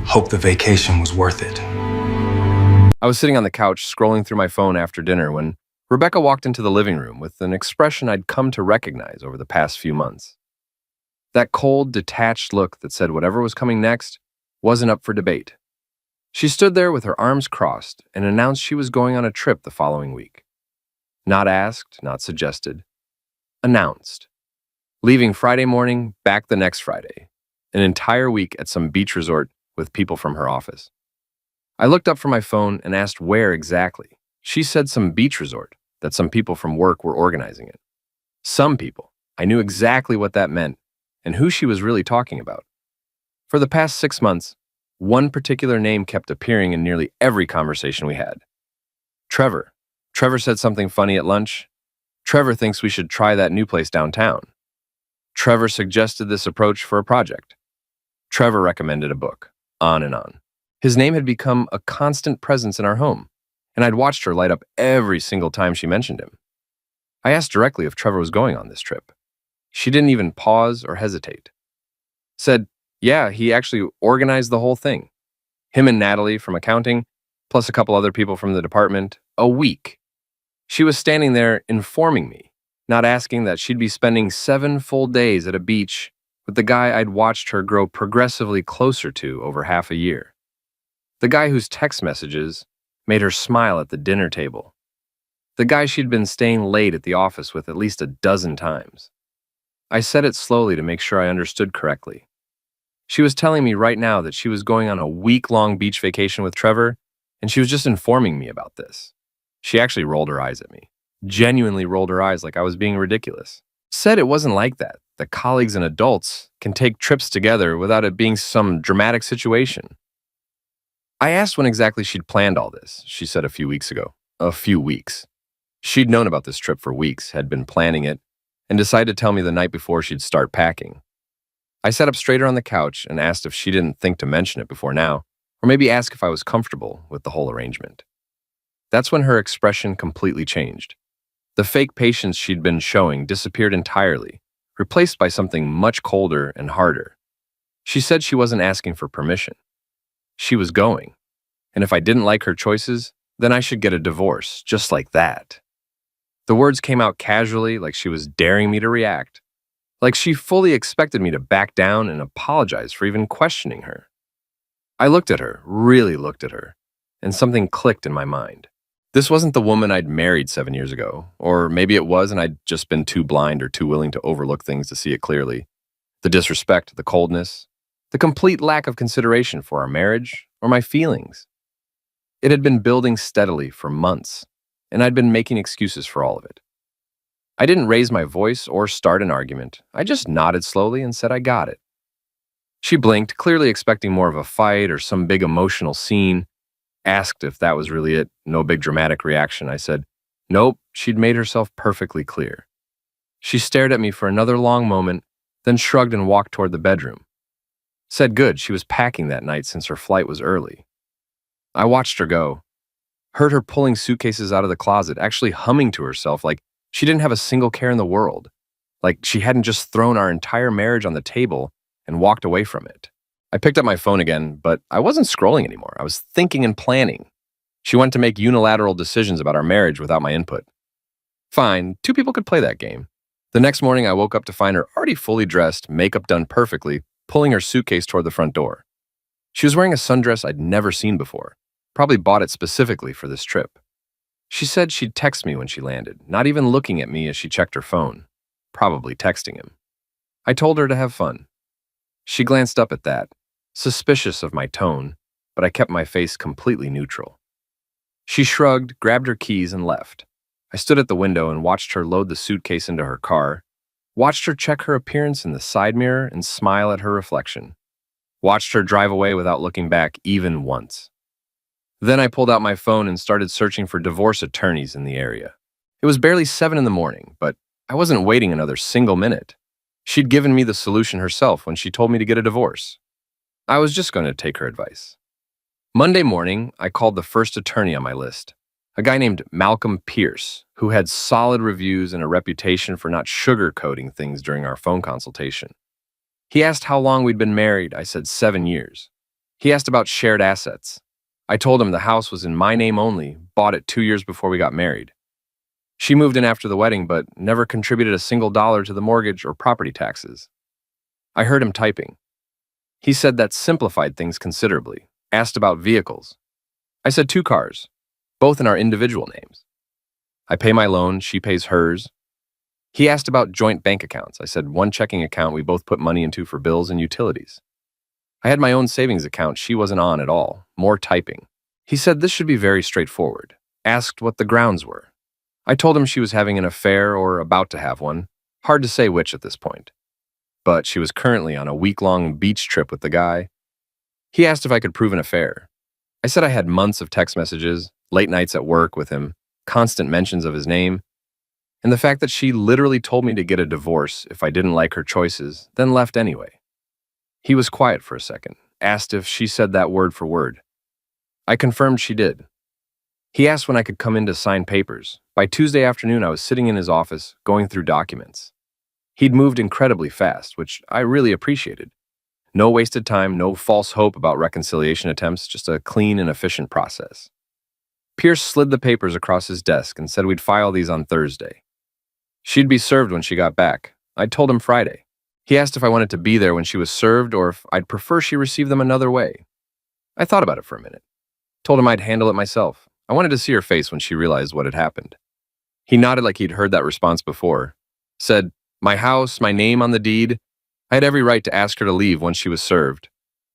Hope the vacation was worth it. I was sitting on the couch scrolling through my phone after dinner when Rebecca walked into the living room with an expression I'd come to recognize over the past few months. That cold, detached look that said whatever was coming next wasn't up for debate. She stood there with her arms crossed and announced she was going on a trip the following week. Not asked, not suggested. Announced. Leaving Friday morning, back the next Friday. An entire week at some beach resort with people from her office. I looked up from my phone and asked where exactly. She said some beach resort, that some people from work were organizing it. Some people. I knew exactly what that meant and who she was really talking about. For the past 6 months, one particular name kept appearing in nearly every conversation we had. Trevor. Trevor said something funny at lunch. Trevor thinks we should try that new place downtown. Trevor suggested this approach for a project. Trevor recommended a book. On and on. His name had become a constant presence in our home, and I'd watched her light up every single time she mentioned him. I asked directly if Trevor was going on this trip. She didn't even pause or hesitate. Said, yeah, he actually organized the whole thing. Him and Natalie from accounting, plus a couple other people from the department, a week. She was standing there informing me, not asking that she'd be spending 7 full days at a beach with the guy I'd watched her grow progressively closer to over half a year. The guy whose text messages made her smile at the dinner table. The guy she'd been staying late at the office with at least a dozen times. I said it slowly to make sure I understood correctly. She was telling me right now that she was going on a week-long beach vacation with Trevor, and she was just informing me about this. She actually rolled her eyes at me. Genuinely rolled her eyes like I was being ridiculous. Said it wasn't like that colleagues and adults can take trips together without it being some dramatic situation. I asked when exactly she'd planned all this. She said a few weeks ago. A few weeks. She'd known about this trip for weeks, had been planning it, and decided to tell me the night before she'd start packing. I sat up straighter on the couch and asked if she didn't think to mention it before now, or maybe ask if I was comfortable with the whole arrangement. That's when her expression completely changed. The fake patience she'd been showing disappeared entirely, replaced by something much colder and harder. She said she wasn't asking for permission. She was going, and if I didn't like her choices, then I should get a divorce, just like that. The words came out casually, like she was daring me to react, like she fully expected me to back down and apologize for even questioning her. I looked at her, really looked at her, and something clicked in my mind. This wasn't the woman I'd married 7 years ago, or maybe it was and I'd just been too blind or too willing to overlook things to see it clearly. The disrespect, the coldness, the complete lack of consideration for our marriage or my feelings. It had been building steadily for months, and I'd been making excuses for all of it. I didn't raise my voice or start an argument. I just nodded slowly and said I got it. She blinked, clearly expecting more of a fight or some big emotional scene. Asked if that was really it, no big dramatic reaction. I said, nope, she'd made herself perfectly clear. She stared at me for another long moment, then shrugged and walked toward the bedroom. Said good, she was packing that night since her flight was early. I watched her go. Heard her pulling suitcases out of the closet, actually humming to herself like she didn't have a single care in the world, like she hadn't just thrown our entire marriage on the table and walked away from it. I picked up my phone again, but I wasn't scrolling anymore. I was thinking and planning. She went to make unilateral decisions about our marriage without my input. Fine, 2 people could play that game. The next morning, I woke up to find her already fully dressed, makeup done perfectly, pulling her suitcase toward the front door. She was wearing a sundress I'd never seen before, probably bought it specifically for this trip. She said she'd text me when she landed, not even looking at me as she checked her phone, probably texting him. I told her to have fun. She glanced up at that, suspicious of my tone, but I kept my face completely neutral. She shrugged, grabbed her keys, and left. I stood at the window and watched her load the suitcase into her car, watched her check her appearance in the side mirror and smile at her reflection, watched her drive away without looking back even once. Then I pulled out my phone and started searching for divorce attorneys in the area. It was barely 7 in the morning, but I wasn't waiting another single minute. She'd given me the solution herself when she told me to get a divorce. I was just going to take her advice. Monday morning, I called the first attorney on my list, a guy named Malcolm Pierce, who had solid reviews and a reputation for not sugarcoating things during our phone consultation. He asked how long we'd been married. I said 7 years. He asked about shared assets. I told him the house was in my name only, bought it 2 years before we got married. She moved in after the wedding, but never contributed a single dollar to the mortgage or property taxes. I heard him typing. He said that simplified things considerably, asked about vehicles. I said 2 cars, both in our individual names. I pay my loan, she pays hers. He asked about joint bank accounts. I said 1 checking account we both put money into for bills and utilities. I had my own savings account she wasn't on at all, more typing. He said this should be very straightforward, asked what the grounds were. I told him she was having an affair or about to have one, hard to say which at this point. But she was currently on a week-long beach trip with the guy. He asked if I could prove an affair. I said I had months of text messages, late nights at work with him, constant mentions of his name, and the fact that she literally told me to get a divorce if I didn't like her choices, then left anyway. He was quiet for a second, asked if she said that word for word. I confirmed she did. He asked when I could come in to sign papers. By Tuesday afternoon, I was sitting in his office, going through documents. He'd moved incredibly fast, which I really appreciated. No wasted time, no false hope about reconciliation attempts, just a clean and efficient process. Pierce slid the papers across his desk and said we'd file these on Thursday. She'd be served when she got back. I told him Friday. He asked if I wanted to be there when she was served or if I'd prefer she receive them another way. I thought about it for a minute. Told him I'd handle it myself. I wanted to see her face when she realized what had happened. He nodded like he'd heard that response before. Said, my house, my name on the deed. I had every right to ask her to leave once she was served.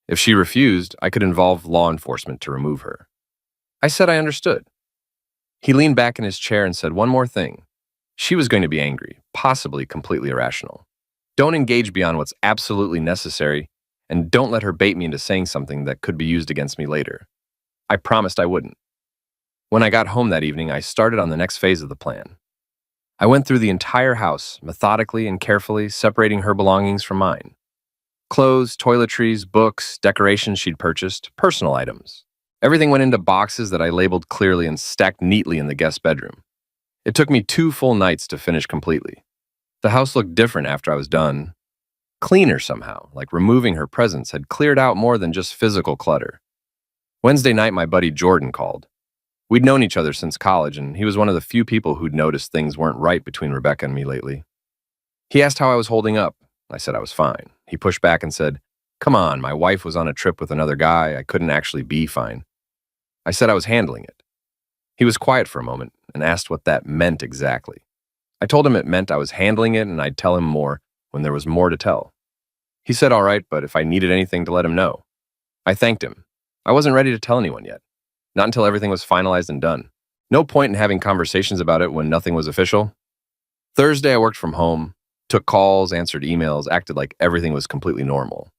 If she refused, I could involve law enforcement to remove her. I said I understood. He leaned back in his chair and said one more thing. She was going to be angry, possibly completely irrational. Don't engage beyond what's absolutely necessary, and don't let her bait me into saying something that could be used against me later. I promised I wouldn't. When I got home that evening, I started on the next phase of the plan. I went through the entire house, methodically and carefully, separating her belongings from mine. Clothes, toiletries, books, decorations she'd purchased, personal items. Everything went into boxes that I labeled clearly and stacked neatly in the guest bedroom. It took me 2 full nights to finish completely. The house looked different after I was done. Cleaner somehow, like removing her presence had cleared out more than just physical clutter. Wednesday night, my buddy Jordan called. We'd known each other since college, and he was one of the few people who'd noticed things weren't right between Rebecca and me lately. He asked how I was holding up. I said I was fine. He pushed back and said, come on, my wife was on a trip with another guy. I couldn't actually be fine. I said I was handling it. He was quiet for a moment and asked what that meant exactly. I told him it meant I was handling it and I'd tell him more when there was more to tell. He said all right, but if I needed anything to let him know. I thanked him. I wasn't ready to tell anyone yet. Not until everything was finalized and done. No point in having conversations about it when nothing was official. Thursday, I worked from home, took calls, answered emails, acted like everything was completely normal.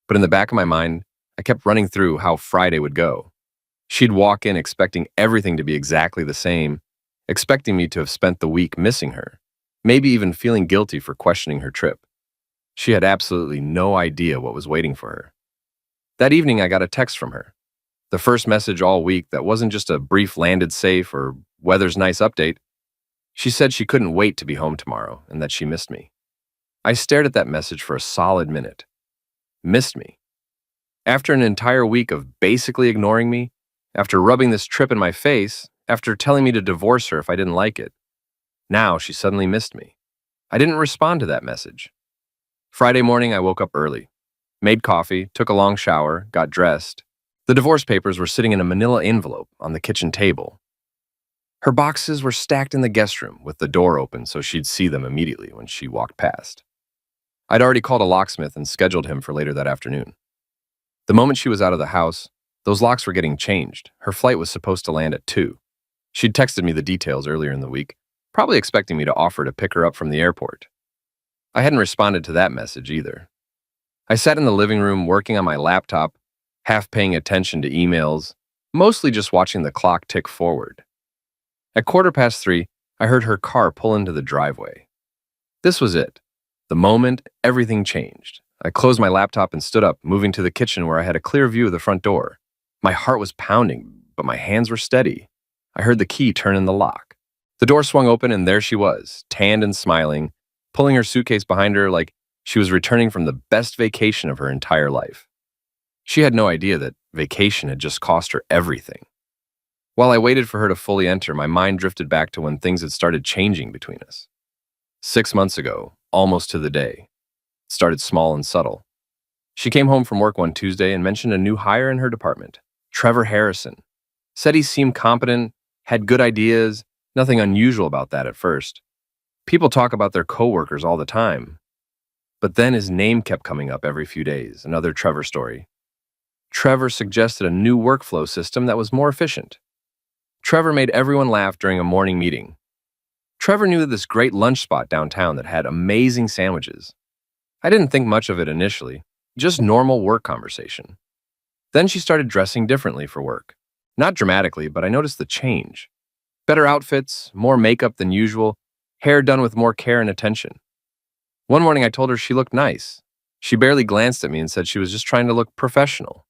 But in the back of my mind, I kept running through how Friday would go. She'd walk in expecting everything to be exactly the same, expecting me to have spent the week missing her, maybe even feeling guilty for questioning her trip. She had absolutely no idea what was waiting for her. That evening, I got a text from her. The first message all week that wasn't just a brief landed safe or weather's nice update. She said she couldn't wait to be home tomorrow and that she missed me. I stared at that message for a solid minute. Missed me. After an entire week of basically ignoring me, after rubbing this trip in my face, after telling me to divorce her if I didn't like it, now she suddenly missed me. I didn't respond to that message. Friday morning, I woke up early, made coffee, took a long shower, got dressed. The divorce papers were sitting in a manila envelope on the kitchen table. Her boxes were stacked in the guest room with the door open so she'd see them immediately when she walked past. I'd already called a locksmith and scheduled him for later that afternoon. The moment she was out of the house, those locks were getting changed. Her flight was supposed to land at 2. She'd texted me the details earlier in the week, probably expecting me to offer to pick her up from the airport. I hadn't responded to that message either. I sat in the living room working on my laptop, half paying attention to emails, mostly just watching the clock tick forward. At 3:15, I heard her car pull into the driveway. This was it. The moment everything changed. I closed my laptop and stood up, moving to the kitchen where I had a clear view of the front door. My heart was pounding, but my hands were steady. I heard the key turn in the lock. The door swung open and there she was, tanned and smiling, pulling her suitcase behind her like she was returning from the best vacation of her entire life. She had no idea that vacation had just cost her everything. While I waited for her to fully enter, my mind drifted back to when things had started changing between us. 6 months ago, almost to the day. It started small and subtle. She came home from work one Tuesday and mentioned a new hire in her department, Trevor Harrison. Said he seemed competent, had good ideas, nothing unusual about that at first. People talk about their coworkers all the time. But then his name kept coming up every few days, another Trevor story. Trevor suggested a new workflow system that was more efficient. Trevor made everyone laugh during a morning meeting. Trevor knew this great lunch spot downtown that had amazing sandwiches. I didn't think much of it initially, just normal work conversation. Then she started dressing differently for work. Not dramatically, but I noticed the change. Better outfits, more makeup than usual, hair done with more care and attention. One morning I told her she looked nice. She barely glanced at me and said she was just trying to look professional.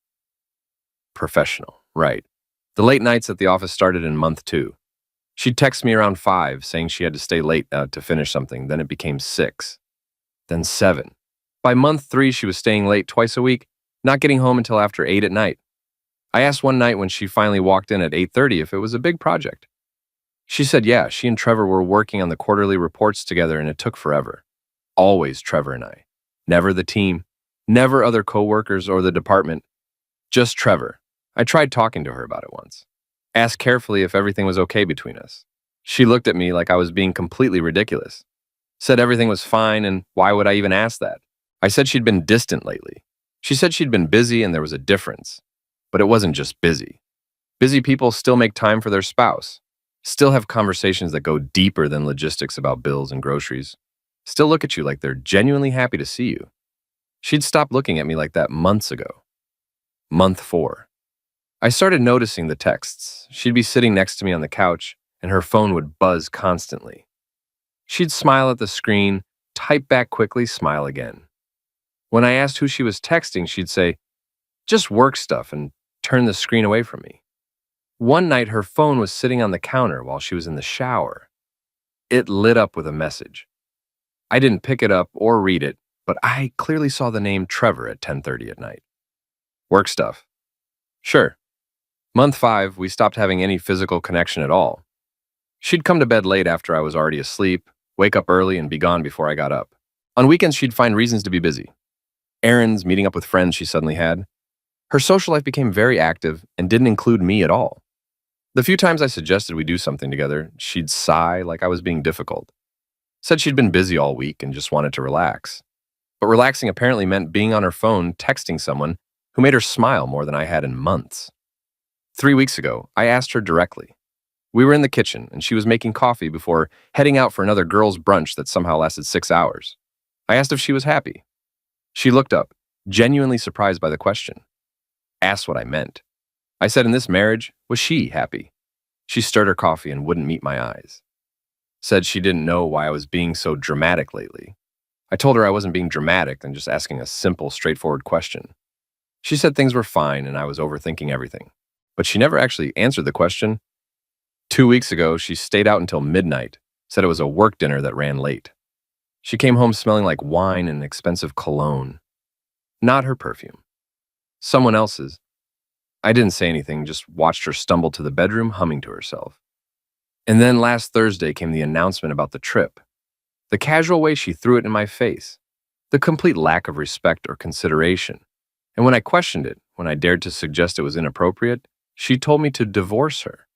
Professional, right. The late nights at the office started in month 2. She'd text me around 5, saying she had to stay late to finish something. Then it became 6. Then 7. By month 3, she was staying late twice a week, not getting home until after 8 at night. I asked one night when she finally walked in at 8:30 if it was a big project. She said yeah, she and Trevor were working on the quarterly reports together and it took forever. Always Trevor and I. Never the team, never other coworkers or the department. Just Trevor. I tried talking to her about it once. Asked carefully if everything was okay between us. She looked at me like I was being completely ridiculous. Said everything was fine and why would I even ask that? I said she'd been distant lately. She said she'd been busy and there was a difference. But it wasn't just busy. Busy people still make time for their spouse. Still have conversations that go deeper than logistics about bills and groceries. Still look at you like they're genuinely happy to see you. She'd stopped looking at me like that months ago. Month 4. I started noticing the texts. She'd be sitting next to me on the couch, and her phone would buzz constantly. She'd smile at the screen, type back quickly, smile again. When I asked who she was texting, she'd say, "Just work stuff," and turn the screen away from me. One night, her phone was sitting on the counter while she was in the shower. It lit up with a message. I didn't pick it up or read it, but I clearly saw the name Trevor at 10:30 at night. Work stuff. Sure. Month 5, we stopped having any physical connection at all. She'd come to bed late after I was already asleep, wake up early, and be gone before I got up. On weekends, she'd find reasons to be busy. Errands, meeting up with friends she suddenly had. Her social life became very active and didn't include me at all. The few times I suggested we do something together, she'd sigh like I was being difficult. Said she'd been busy all week and just wanted to relax. But relaxing apparently meant being on her phone texting someone who made her smile more than I had in months. 3 weeks ago, I asked her directly. We were in the kitchen, and she was making coffee before heading out for another girls' brunch that somehow lasted 6 hours. I asked if she was happy. She looked up, genuinely surprised by the question. Asked what I meant. I said in this marriage, was she happy? She stirred her coffee and wouldn't meet my eyes. Said she didn't know why I was being so dramatic lately. I told her I wasn't being dramatic and just asking a simple, straightforward question. She said things were fine and I was overthinking everything. But she never actually answered the question. 2 weeks ago, she stayed out until midnight, said it was a work dinner that ran late. She came home smelling like wine and expensive cologne. Not her perfume. Someone else's. I didn't say anything, just watched her stumble to the bedroom, humming to herself. And then last Thursday came the announcement about the trip. The casual way she threw it in my face. The complete lack of respect or consideration. And when I questioned it, when I dared to suggest it was inappropriate, she told me to divorce her.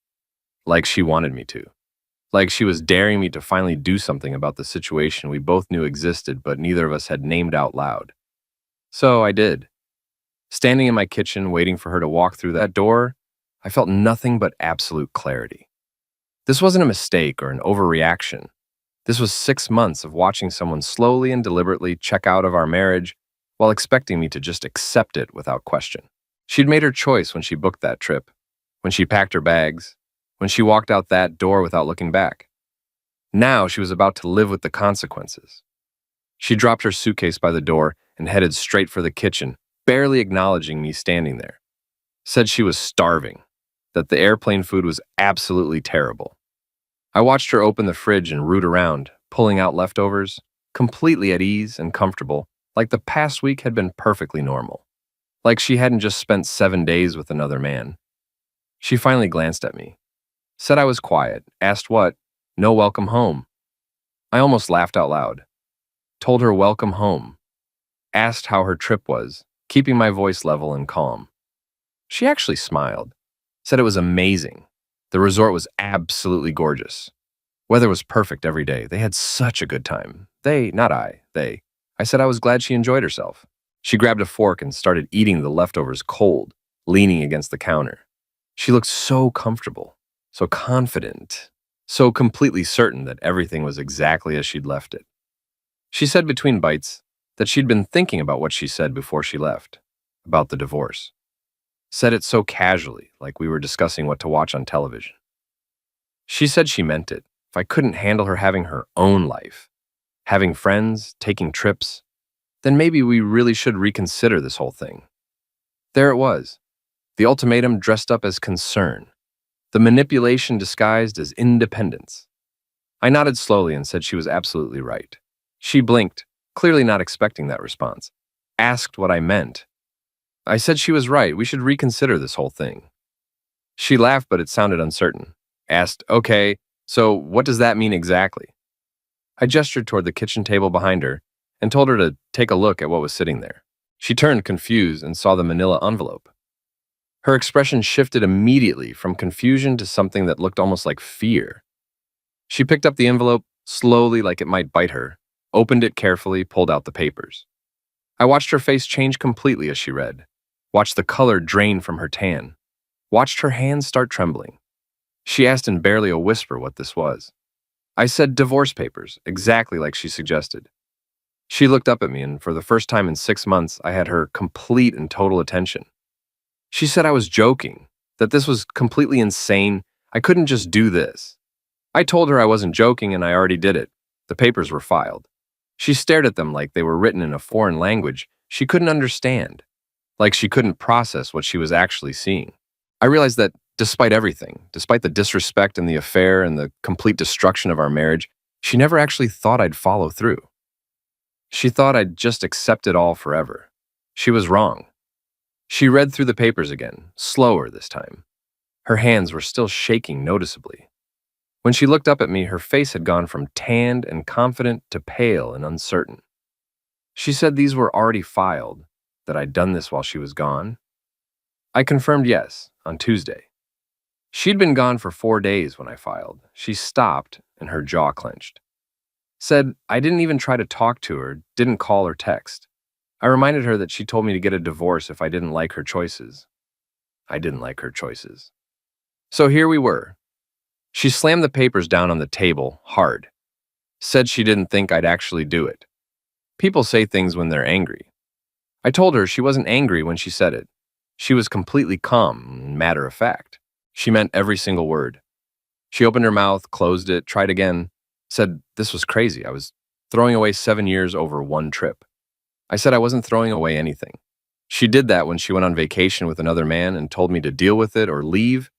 Like she wanted me to. Like she was daring me to finally do something about the situation we both knew existed, but neither of us had named out loud. So I did. Standing in my kitchen, waiting for her to walk through that door, I felt nothing but absolute clarity. This wasn't a mistake or an overreaction. This was 6 months of watching someone slowly and deliberately check out of our marriage while expecting me to just accept it without question. She'd made her choice when she booked that trip, when she packed her bags, when she walked out that door without looking back. Now she was about to live with the consequences. She dropped her suitcase by the door and headed straight for the kitchen, barely acknowledging me standing there. Said she was starving, that the airplane food was absolutely terrible. I watched her open the fridge and root around, pulling out leftovers, completely at ease and comfortable, like the past week had been perfectly normal. like she hadn't just spent 7 days with another man. She finally glanced at me, said I was quiet, asked what, no welcome home. I almost laughed out loud. Told her welcome home. Asked how her trip was, keeping my voice level and calm. She actually smiled, said it was amazing. The resort was absolutely gorgeous. Weather was perfect every day. They had such a good time. They, not I, they. I said I was glad she enjoyed herself. She grabbed a fork and started eating the leftovers cold, leaning against the counter. She looked so comfortable, so confident, so completely certain that everything was exactly as she'd left it. She said between bites that she'd been thinking about what she said before she left, about the divorce. Said it so casually, like we were discussing what to watch on television. She said she meant it. If I couldn't handle her having her own life, having friends, taking trips, then maybe we really should reconsider this whole thing. There it was, the ultimatum dressed up as concern, the manipulation disguised as independence. I nodded slowly and said she was absolutely right. She blinked, clearly not expecting that response. Asked what I meant. I said she was right, we should reconsider this whole thing. She laughed, but it sounded uncertain. Asked, okay, so what does that mean exactly? I gestured toward the kitchen table behind her and told her to take a look at what was sitting there. She turned confused and saw the manila envelope. Her expression shifted immediately from confusion to something that looked almost like fear. She picked up the envelope slowly like it might bite her, opened it carefully, pulled out the papers. I watched her face change completely as she read, watched the color drain from her tan, watched her hands start trembling. She asked in barely a whisper what this was. I said divorce papers, exactly like she suggested. She looked up at me, and for the first time in 6 months, I had her complete and total attention. She said I was joking, that this was completely insane. I couldn't just do this. I told her I wasn't joking and I already did it. The papers were filed. She stared at them like they were written in a foreign language she couldn't understand, like she couldn't process what she was actually seeing. I realized that despite everything, despite the disrespect in the affair and the complete destruction of our marriage, she never actually thought I'd follow through. She thought I'd just accept it all forever. She was wrong. She read through the papers again, slower this time. Her hands were still shaking noticeably. When she looked up at me, her face had gone from tanned and confident to pale and uncertain. She said these were already filed, that I'd done this while she was gone. I confirmed yes, on Tuesday. She'd been gone for 4 days when I filed. She stopped, and her jaw clenched. Said I didn't even try to talk to her, didn't call or text. I reminded her that she told me to get a divorce if I didn't like her choices. I didn't like her choices. So here we were. She slammed the papers down on the table, hard. Said she didn't think I'd actually do it. People say things when they're angry. I told her she wasn't angry when she said it. She was completely calm and matter of fact. She meant every single word. She opened her mouth, closed it, tried again, said this was crazy. I was throwing away 7 years over one trip. I said I wasn't throwing away anything. She did that when she went on vacation with another man and told me to deal with it or leave.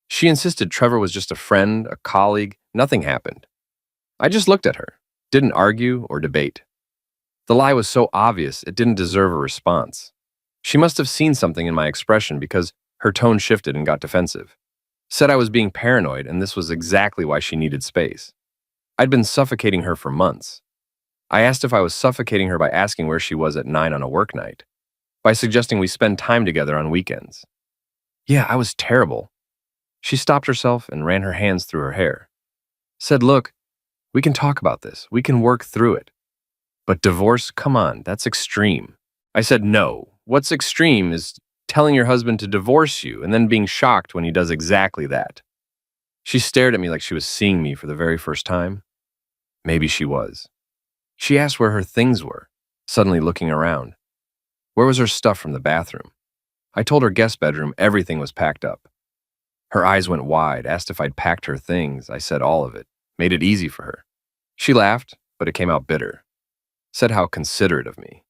She insisted Trevor was just a friend, a colleague. Nothing happened. I just looked at her, didn't argue or debate. The lie was so obvious it didn't deserve a response. She must have seen something in my expression because her tone shifted and got defensive. Said I was being paranoid and this was exactly why she needed space. I'd been suffocating her for months. I asked if I was suffocating her by asking where she was at 9 on a work night, by suggesting we spend time together on weekends. Yeah, I was terrible. She stopped herself and ran her hands through her hair. Said, look, we can talk about this. We can work through it. But divorce, come on, that's extreme. I said, no. What's extreme is telling your husband to divorce you and then being shocked when he does exactly that. She stared at me like she was seeing me for the very first time. Maybe she was. She asked where her things were, suddenly looking around. Where was her stuff from the bathroom? I told her guest bedroom everything was packed up. Her eyes went wide, asked if I'd packed her things. I said all of it, made it easy for her. She laughed, but it came out bitter. Said how considerate of me.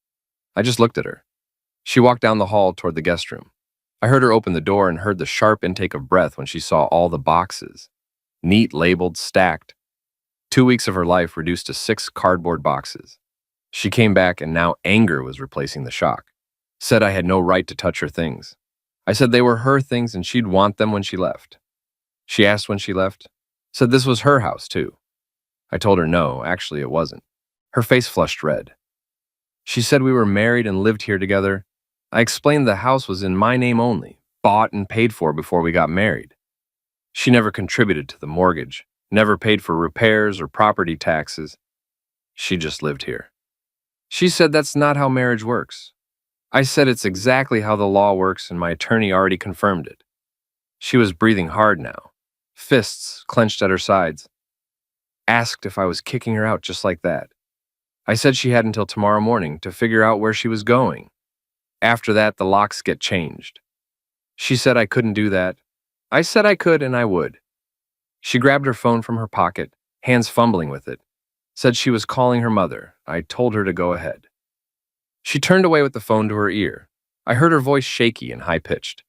I just looked at her. She walked down the hall toward the guest room. I heard her open the door and heard the sharp intake of breath when she saw all the boxes. Neat, labeled, stacked. 2 weeks of her life reduced to 6 cardboard boxes. She came back and now anger was replacing the shock. Said I had no right to touch her things. I said they were her things and she'd want them when she left. She asked when she left. Said this was her house, too. I told her no, actually it wasn't. Her face flushed red. She said we were married and lived here together. I explained the house was in my name only, bought and paid for before we got married. She never contributed to the mortgage, never paid for repairs or property taxes. She just lived here. She said that's not how marriage works. I said it's exactly how the law works and my attorney already confirmed it. She was breathing hard now, fists clenched at her sides. Asked if I was kicking her out just like that. I said she had until tomorrow morning to figure out where she was going. After that, the locks get changed. She said I couldn't do that. I said I could and I would. She grabbed her phone from her pocket, hands fumbling with it. Said she was calling her mother. I told her to go ahead. She turned away with the phone to her ear. I heard her voice shaky and high-pitched.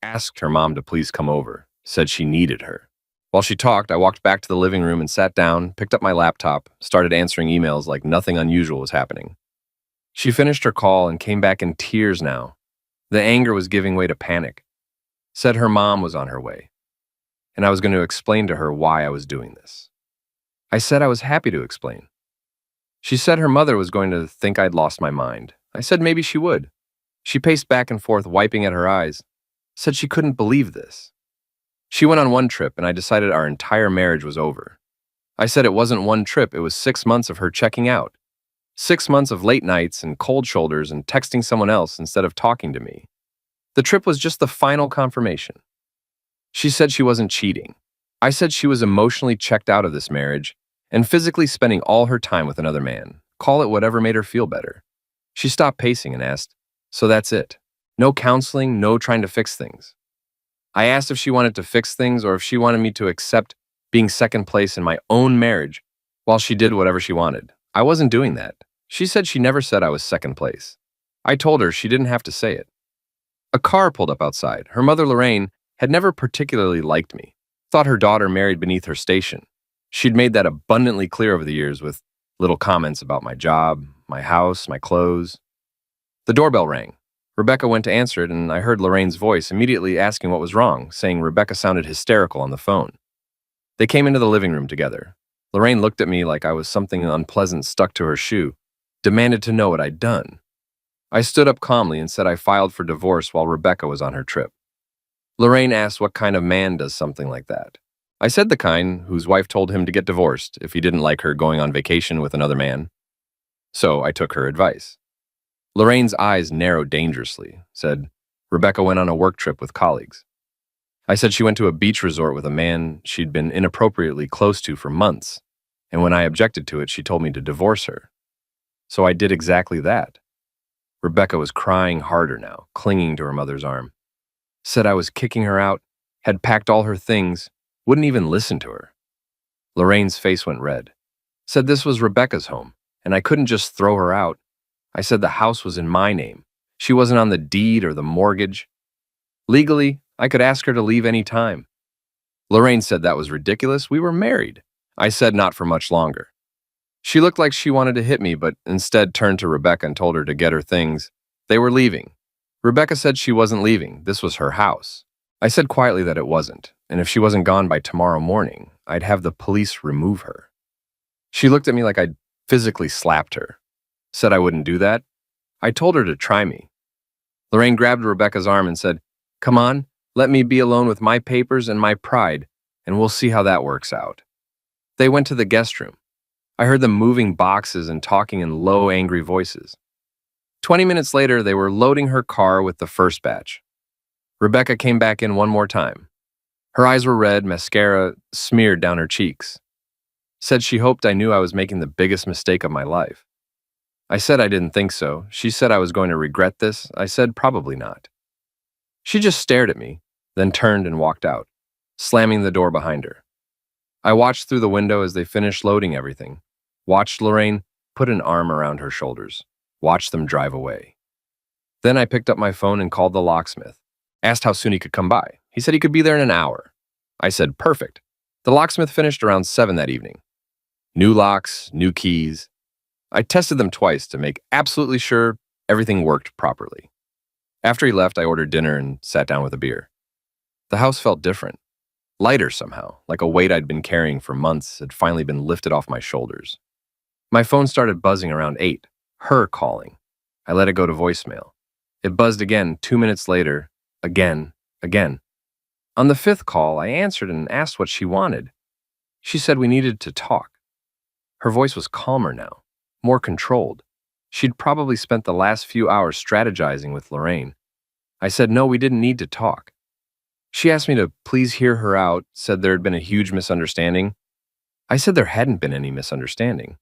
Asked her mom to please come over. Said she needed her. While she talked, I walked back to the living room and sat down, picked up my laptop, started answering emails like nothing unusual was happening. She finished her call and came back in tears now. The anger was giving way to panic. Said her mom was on her way, and I was going to explain to her why I was doing this. I said I was happy to explain. She said her mother was going to think I'd lost my mind. I said maybe she would. She paced back and forth, wiping at her eyes. Said she couldn't believe this. She went on one trip, and I decided our entire marriage was over. I said it wasn't one trip, it was 6 months of her checking out. 6 months of late nights and cold shoulders and texting someone else instead of talking to me. The trip was just the final confirmation. She said she wasn't cheating. I said she was emotionally checked out of this marriage and physically spending all her time with another man. Call it whatever made her feel better. She stopped pacing and asked, so that's it? No counseling, no trying to fix things. I asked if she wanted to fix things or if she wanted me to accept being second place in my own marriage while she did whatever she wanted. I wasn't doing that. She said she never said I was second place. I told her she didn't have to say it. A car pulled up outside. Her mother, Lorraine, had never particularly liked me. Thought her daughter married beneath her station. She'd made that abundantly clear over the years with little comments about my job, my house, my clothes. The doorbell rang. Rebecca went to answer it, and I heard Lorraine's voice immediately asking what was wrong, saying Rebecca sounded hysterical on the phone. They came into the living room together. Lorraine looked at me like I was something unpleasant stuck to her shoe, demanded to know what I'd done. I stood up calmly and said I filed for divorce while Rebecca was on her trip. Lorraine asked what kind of man does something like that. I said the kind whose wife told him to get divorced if he didn't like her going on vacation with another man. So I took her advice. Lorraine's eyes narrowed dangerously, said Rebecca went on a work trip with colleagues. I said she went to a beach resort with a man she'd been inappropriately close to for months, and when I objected to it, she told me to divorce her. So I did exactly that. Rebecca was crying harder now, clinging to her mother's arm. Said I was kicking her out, had packed all her things, wouldn't even listen to her. Lorraine's face went red. Said this was Rebecca's home, and I couldn't just throw her out. I said the house was in my name. She wasn't on the deed or the mortgage. Legally, I could ask her to leave any time. Lorraine said that was ridiculous. We were married. I said not for much longer. She looked like she wanted to hit me, but instead turned to Rebecca and told her to get her things. They were leaving. Rebecca said she wasn't leaving. This was her house. I said quietly that it wasn't, and if she wasn't gone by tomorrow morning, I'd have the police remove her. She looked at me like I'd physically slapped her. Said I wouldn't do that. I told her to try me. Lorraine grabbed Rebecca's arm and said, come on, let me be alone with my papers and my pride, and we'll see how that works out. They went to the guest room. I heard them moving boxes and talking in low, angry voices. 20 minutes later, they were loading her car with the first batch. Rebecca came back in one more time. Her eyes were red, mascara smeared down her cheeks. Said she hoped I knew I was making the biggest mistake of my life. I said I didn't think so. She said I was going to regret this. I said probably not. She just stared at me, then turned and walked out, slamming the door behind her. I watched through the window as they finished loading everything, watched Lorraine put an arm around her shoulders, watched them drive away. Then I picked up my phone and called the locksmith, asked how soon he could come by. He said he could be there in an hour. I said, perfect. The locksmith finished around 7 that evening. New locks, new keys. I tested them twice to make absolutely sure everything worked properly. After he left, I ordered dinner and sat down with a beer. The house felt different, lighter somehow, like a weight I'd been carrying for months had finally been lifted off my shoulders. My phone started buzzing around 8, her calling. I let it go to voicemail. It buzzed again 2 minutes later, again. On the 5th call, I answered and asked what she wanted. She said we needed to talk. Her voice was calmer now, more controlled. She'd probably spent the last few hours strategizing with Lorraine. I said no, we didn't need to talk. She asked me to please hear her out, said there had been a huge misunderstanding. I said there hadn't been any misunderstanding.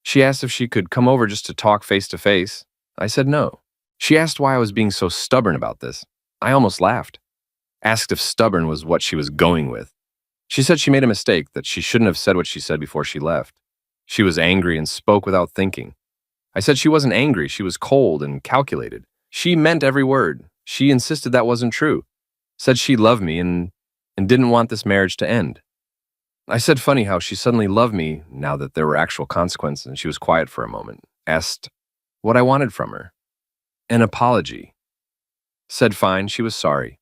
She asked if she could come over just to talk face to face. I said no. She asked why I was being so stubborn about this. I almost laughed. Asked if stubborn was what she was going with. She said she made a mistake, that she shouldn't have said what she said before she left. She was angry and spoke without thinking. I said she wasn't angry, she was cold and calculated. She meant every word. She insisted that wasn't true. Said she loved me and didn't want this marriage to end. I said funny how she suddenly loved me now that there were actual consequences, and she was quiet for a moment. Asked what I wanted from her. An apology. Said fine, she was sorry.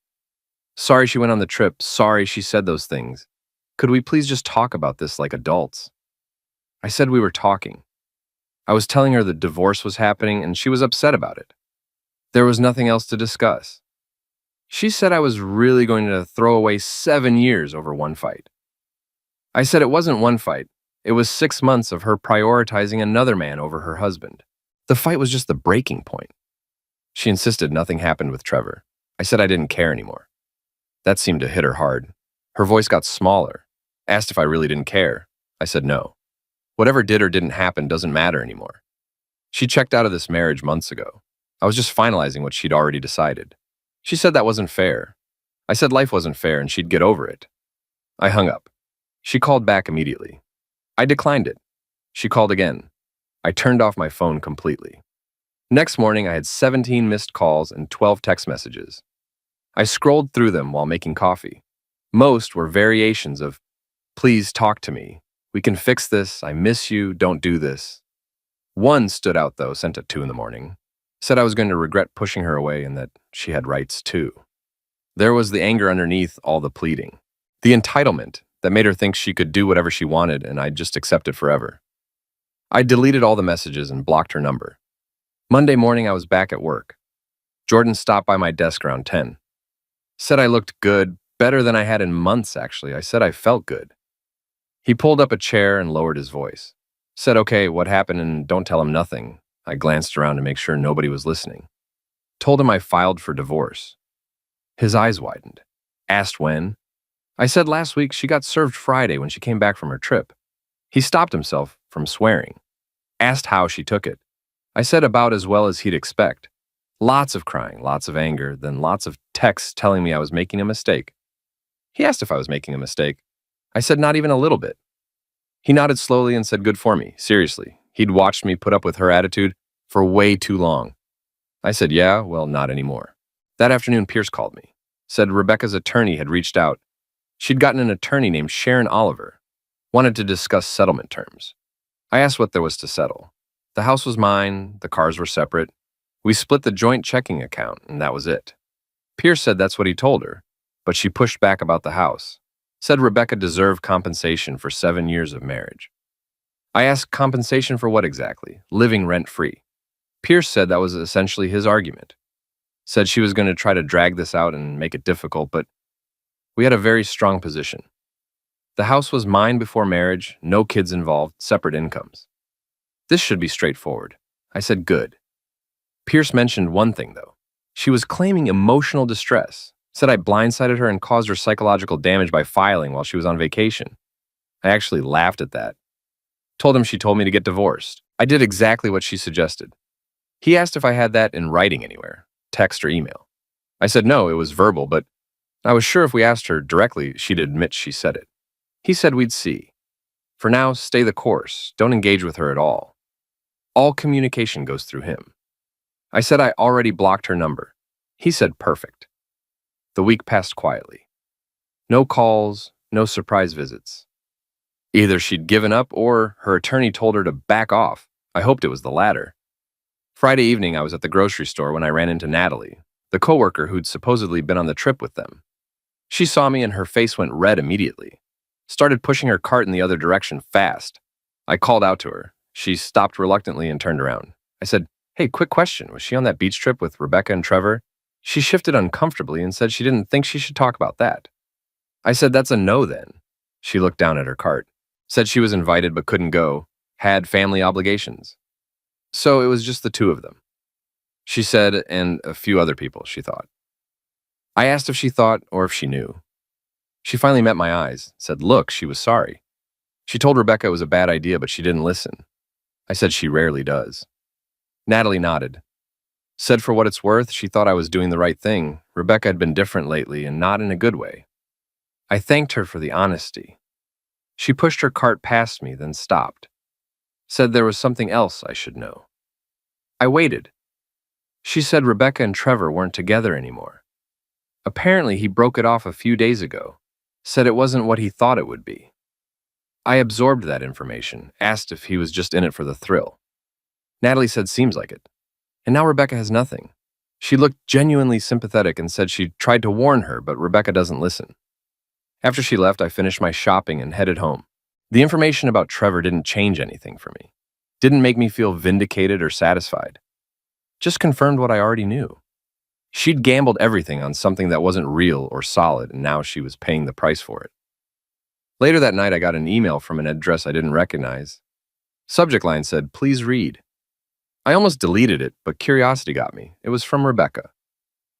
Sorry she went on the trip, sorry she said those things. Could we please just talk about this like adults? I said we were talking. I was telling her that divorce was happening and she was upset about it. There was nothing else to discuss. She said I was really going to throw away 7 years over one fight. I said it wasn't one fight. It was 6 months of her prioritizing another man over her husband. The fight was just the breaking point. She insisted nothing happened with Trevor. I said I didn't care anymore. That seemed to hit her hard. Her voice got smaller. Asked if I really didn't care. I said no. Whatever did or didn't happen doesn't matter anymore. She checked out of this marriage months ago. I was just finalizing what she'd already decided. She said that wasn't fair. I said life wasn't fair and she'd get over it. I hung up. She called back immediately. I declined it. She called again. I turned off my phone completely. Next morning, I had 17 missed calls and 12 text messages. I scrolled through them while making coffee. Most were variations of, please talk to me. We can fix this. I miss you. Don't do this. One stood out, though, sent at 2 in the morning. Said I was going to regret pushing her away and that she had rights, too. There was the anger underneath all the pleading. The entitlement that made her think she could do whatever she wanted and I'd just accept it forever. I deleted all the messages and blocked her number. Monday morning, I was back at work. Jordan stopped by my desk around 10. Said I looked good, better than I had in months, actually. I said I felt good. He pulled up a chair and lowered his voice. Said, okay, what happened, and don't tell him nothing. I glanced around to make sure nobody was listening. Told him I filed for divorce. His eyes widened. Asked when. I said last week she got served Friday when she came back from her trip. He stopped himself from swearing. Asked how she took it. I said about as well as he'd expect. Lots of crying, lots of anger, then lots of texts telling me I was making a mistake. He asked if I was making a mistake. I said not even a little bit. He nodded slowly and said good for me, seriously. He'd watched me put up with her attitude for way too long. I said, yeah, well, not anymore. That afternoon, Pierce called me. Said Rebecca's attorney had reached out. She'd gotten an attorney named Sharon Oliver. Wanted to discuss settlement terms. I asked what there was to settle. The house was mine, the cars were separate. We split the joint checking account, and that was it. Pierce said that's what he told her, but she pushed back about the house. Said Rebecca deserved compensation for 7 years of marriage. I asked compensation for what exactly? Living rent-free. Pierce said that was essentially his argument. Said she was going to try to drag this out and make it difficult, but we had a very strong position. The house was mine before marriage, no kids involved, separate incomes. This should be straightforward. I said good. Pierce mentioned one thing, though. She was claiming emotional distress. Said I blindsided her and caused her psychological damage by filing while she was on vacation. I actually laughed at that. Told him she told me to get divorced. I did exactly what she suggested. He asked if I had that in writing anywhere, text or email. I said no, it was verbal, but I was sure if we asked her directly, she'd admit she said it. He said we'd see. For now, stay the course. Don't engage with her at all. All communication goes through him. I said I already blocked her number. He said perfect. The week passed quietly. No calls, no surprise visits. Either she'd given up or her attorney told her to back off. I hoped it was the latter. Friday evening, I was at the grocery store when I ran into Natalie, the coworker who'd supposedly been on the trip with them. She saw me and her face went red immediately. Started pushing her cart in the other direction fast. I called out to her. She stopped reluctantly and turned around. I said, "Hey, quick question. Was she on that beach trip with Rebecca and Trevor?" She shifted uncomfortably and said she didn't think she should talk about that. I said, "That's a no then." She looked down at her cart, said she was invited but couldn't go, had family obligations. So it was just the two of them. She said, and a few other people, she thought. I asked if she thought or if she knew. She finally met my eyes, said, look, she was sorry. She told Rebecca it was a bad idea, but she didn't listen. I said she rarely does. Natalie nodded. Said for what it's worth, she thought I was doing the right thing. Rebecca had been different lately and not in a good way. I thanked her for the honesty. She pushed her cart past me, then stopped. Said there was something else I should know. I waited. She said Rebecca and Trevor weren't together anymore. Apparently, he broke it off a few days ago. Said it wasn't what he thought it would be. I absorbed that information, asked if he was just in it for the thrill. Natalie said seems like it. And now Rebecca has nothing. She looked genuinely sympathetic and said she tried to warn her, but Rebecca doesn't listen. After she left, I finished my shopping and headed home. The information about Trevor didn't change anything for me. Didn't make me feel vindicated or satisfied. Just confirmed what I already knew. She'd gambled everything on something that wasn't real or solid, and now she was paying the price for it. Later that night, I got an email from an address I didn't recognize. Subject line said, "Please read." I almost deleted it, but curiosity got me. It was from Rebecca.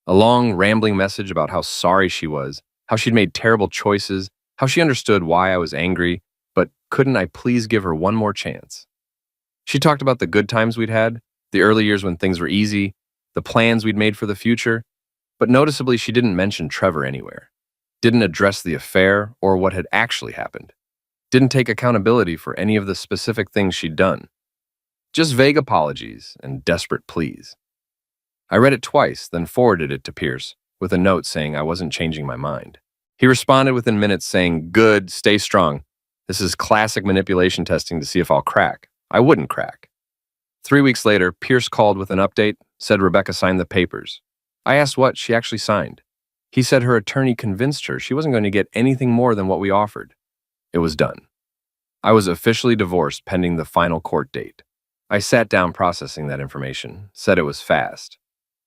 A long, rambling message about how sorry she was, how she'd made terrible choices, how she understood why I was angry, but couldn't I please give her one more chance? She talked about the good times we'd had, the early years when things were easy, the plans we'd made for the future, but noticeably she didn't mention Trevor anywhere, didn't address the affair or what had actually happened, didn't take accountability for any of the specific things she'd done. Just vague apologies and desperate pleas. I read it twice, then forwarded it to Pierce with a note saying I wasn't changing my mind. He responded within minutes saying, "Good, stay strong. This is classic manipulation testing to see if I'll crack." I wouldn't crack. 3 weeks later, Pierce called with an update, said Rebecca signed the papers. I asked what she actually signed. He said her attorney convinced her she wasn't going to get anything more than what we offered. It was done. I was officially divorced pending the final court date. I sat down processing that information, said it was fast.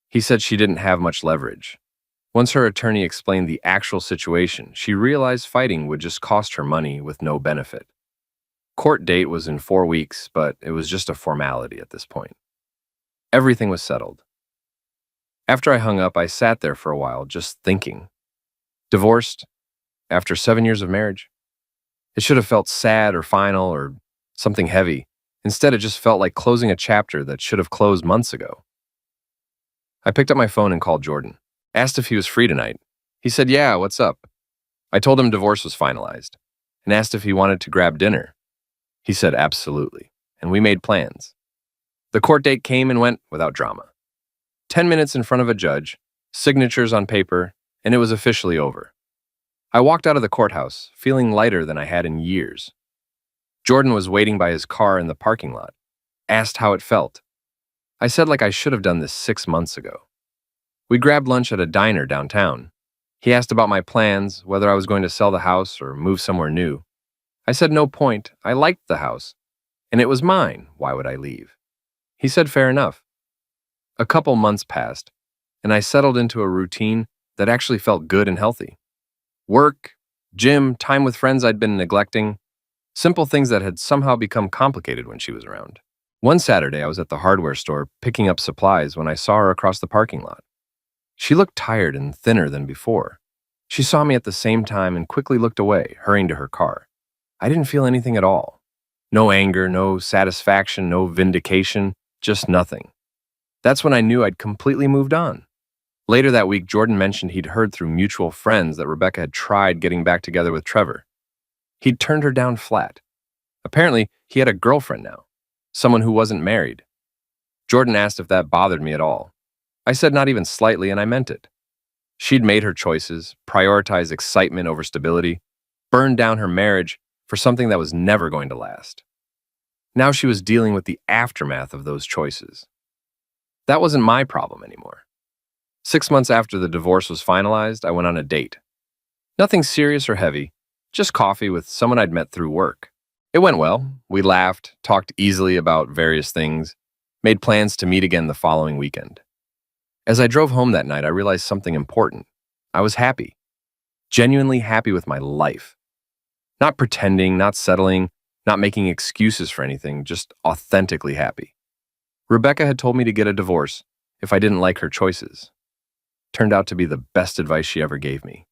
He said she didn't have much leverage. Once her attorney explained the actual situation, she realized fighting would just cost her money with no benefit. Court date was in 4 weeks, but it was just a formality at this point. Everything was settled. After I hung up, I sat there for a while just thinking. Divorced, after 7 years of marriage? It should have felt sad or final or something heavy. Instead, it just felt like closing a chapter that should have closed months ago. I picked up my phone and called Jordan. Asked if he was free tonight. He said, "Yeah, what's up?" I told him divorce was finalized and asked if he wanted to grab dinner. He said absolutely, and we made plans. The court date came and went without drama. 10 minutes in front of a judge, signatures on paper, and it was officially over. I walked out of the courthouse, feeling lighter than I had in years. Jordan was waiting by his car in the parking lot, asked how it felt. I said like I should have done this 6 months ago. We grabbed lunch at a diner downtown. He asked about my plans, whether I was going to sell the house or move somewhere new. I said no point, I liked the house, and it was mine, why would I leave? He said fair enough. A couple months passed, and I settled into a routine that actually felt good and healthy. Work, gym, time with friends I'd been neglecting, simple things that had somehow become complicated when she was around. One Saturday, I was at the hardware store picking up supplies when I saw her across the parking lot. She looked tired and thinner than before. She saw me at the same time and quickly looked away, hurrying to her car. I didn't feel anything at all. No anger, no satisfaction, no vindication, just nothing. That's when I knew I'd completely moved on. Later that week, Jordan mentioned he'd heard through mutual friends that Rebecca had tried getting back together with Trevor. He'd turned her down flat. Apparently, he had a girlfriend now, someone who wasn't married. Jordan asked if that bothered me at all. I said not even slightly, and I meant it. She'd made her choices, prioritized excitement over stability, burned down her marriage for something that was never going to last. Now she was dealing with the aftermath of those choices. That wasn't my problem anymore. 6 months after the divorce was finalized, I went on a date. Nothing serious or heavy, just coffee with someone I'd met through work. It went well. We laughed, talked easily about various things, made plans to meet again the following weekend. As I drove home that night, I realized something important. I was happy, genuinely happy with my life. Not pretending, not settling, not making excuses for anything, just authentically happy. Rebecca had told me to get a divorce if I didn't like her choices. Turned out to be the best advice she ever gave me.